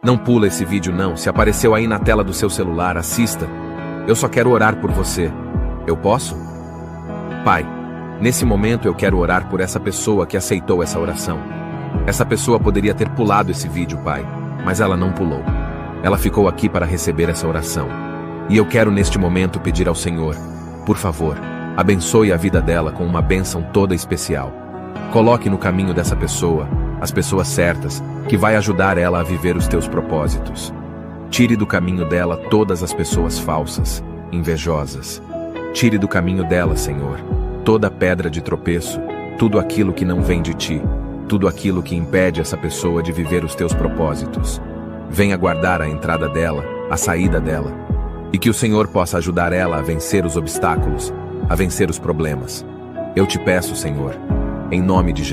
Não pula esse vídeo não, se apareceu aí na tela do seu celular, assista. Eu só quero orar por você. Eu posso? Pai, nesse momento eu quero orar por essa pessoa que aceitou essa oração. Essa pessoa poderia ter pulado esse vídeo, Pai, mas ela não pulou. Ela ficou aqui para receber essa oração. E eu quero neste momento pedir ao Senhor, por favor, abençoe a vida dela com uma bênção toda especial. Coloque no caminho dessa pessoa as pessoas certas, que vai ajudar ela a viver os teus propósitos. Tire do caminho dela todas as pessoas falsas, invejosas. Tire do caminho dela, Senhor, toda pedra de tropeço, tudo aquilo que não vem de ti, tudo aquilo que impede essa pessoa de viver os teus propósitos. Venha guardar a entrada dela, a saída dela, e que o Senhor possa ajudar ela a vencer os obstáculos, a vencer os problemas. Eu te peço, Senhor, em nome de Jesus.